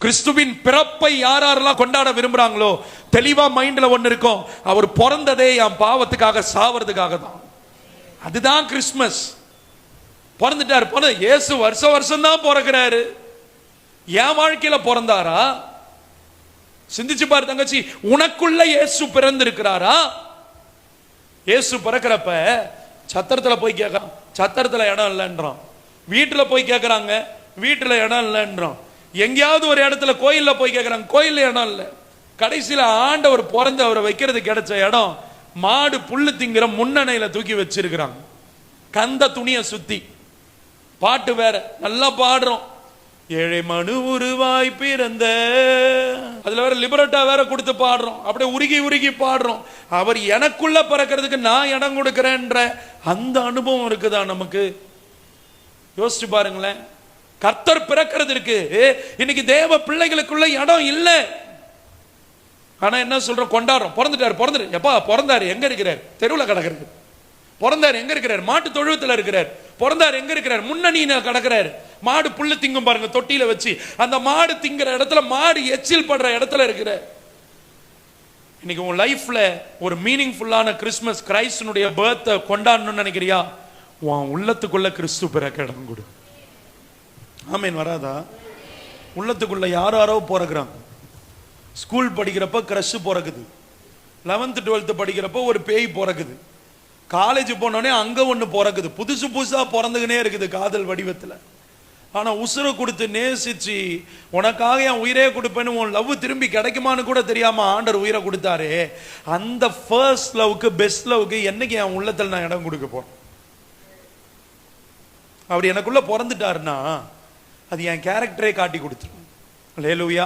கிறிஸ்துவின் பிறப்பை யாரெல்லாம் கொண்டாட விரும்புறாங்களோ தெளிவா மைண்ட்ல ஒன்னு இருக்கும், அவர் பிறந்ததே என் பாவத்துக்காக சாவறதுக்காக தான். அதுதான் கிறிஸ்துமஸ். பிறந்துட்டாரு, இயேசு வருஷம் வருஷம் தான் பிறக்கிறாரு. என் வாழ்க்கையில பிறந்தாரா? சிந்திச்சு பாரு தங்கச்சி, உனக்குள்ள இயேசு பிறந்திருக்கிறாரா? இயேசு பிறக்கிறப்ப சத்திரத்துல போய் கேட்கறான், சத்திரத்துல இடம் இல்லைன்றான். வீட்டுல போய் கேட்கறாங்க, வீட்டுல இடம் இல்லைன்றான். எங்கேயாவது ஒரு இடத்துல கோயில்ல போய் கேட்கறாங்க, கோயில்ல இடம் இல்லை. கடைசியில ஆண்டவர் பிறந்து அவரை வைக்கிறது கிடைச்ச இடம் மாடு புல்லு திங்கிற முன்னணையில தூக்கி வச்சிருக்கிறாங்க. கந்த துணியை சுத்தி. பாட்டு வேற நல்லா பாடுறோம், ஏழை மனு உருவாய் பிறந்த, அதுல வேற லிபரட்டா வேற கொடுத்து பாடுறோம், அப்படியே உருகி உருகி பாடுறோம். அவர் எனக்குள்ள பிறக்கிறதுக்கு நான் இடம் கொடுக்கிறேன்ற அந்த அனுபவம் இருக்குதா நமக்கு? யோசிச்சு பாருங்களேன். கர்த்தர் பிறக்கிறதுக்கு இன்னைக்கு தேவ பிள்ளைகளுக்குள்ள இடம் இல்லை. ஆனா என்ன சொல்றோம், கொண்டாடுறோம். பிறந்துட்டாரு, எப்பா பிறந்தாரு, எங்க இருக்கிறார்? தெருவில் கிடக்கிறாரு. பிறந்தாரு, எங்க இருக்கிறார்? மாட்டு தொழுவத்தில் இருக்கிறார். பிறந்தாரு, எங்க இருக்கிறார்? முன்னணியில கிடக்கிறார். மாடு புல்லு திங்கும் பாருங்க, தொட்டியில வச்சு. அந்த மாடு திங்கிற இடத்துல, மாடு எச்சில் படுற இடத்துல இருக்கிறார். இன்னைக்கு உன் லைஃப்ல ஒரு மீனிங்ஃபுல்லான கிறிஸ்துமஸ், கிரைஸ்டனுடைய பர்த்தை கொண்டாடணும்னு நினைக்கிறியா? உன் உள்ளத்துக்குள்ள கிறிஸ்து பிறக்க இடம் கொடு. ஆமீன். வராதா? உள்ளத்துக்குள்ள யாரோ பிறகுறாங்க. ஸ்கூல் படிக்கிறப்ப கிரஷ் பிறகுது, 11th 12th படிக்கிறப்ப ஒரு பேய் பிறகுது, காலேஜ் போனோடனே அங்க ஒண்ணு பிறகுது. புதுசு புதுசா பிறந்துகினே இருக்குது காதல் வடிவத்துல. ஆனா உசுரை கொடுத்து நேசிச்சு உனக்காக என் உயிரே கொடுப்பேன்னு உன் லவ் திரும்பி கிடைக்குமான்னு கூட தெரியாம ஆண்டவர் உயிரை கொடுத்தாரு. அந்த ஃபர்ஸ்ட் லவ்க்கு, பெஸ்ட் லவ்க்கு என்னைக்கு என் உள்ளத்துல நான் இடம் கொடுக்க போறேன்? அப்படி எனக்குள்ள பிறந்துட்டாருன்னா அது என் கேரக்டரே காட்டி கொடுத்துரும். அல்லேலூயா.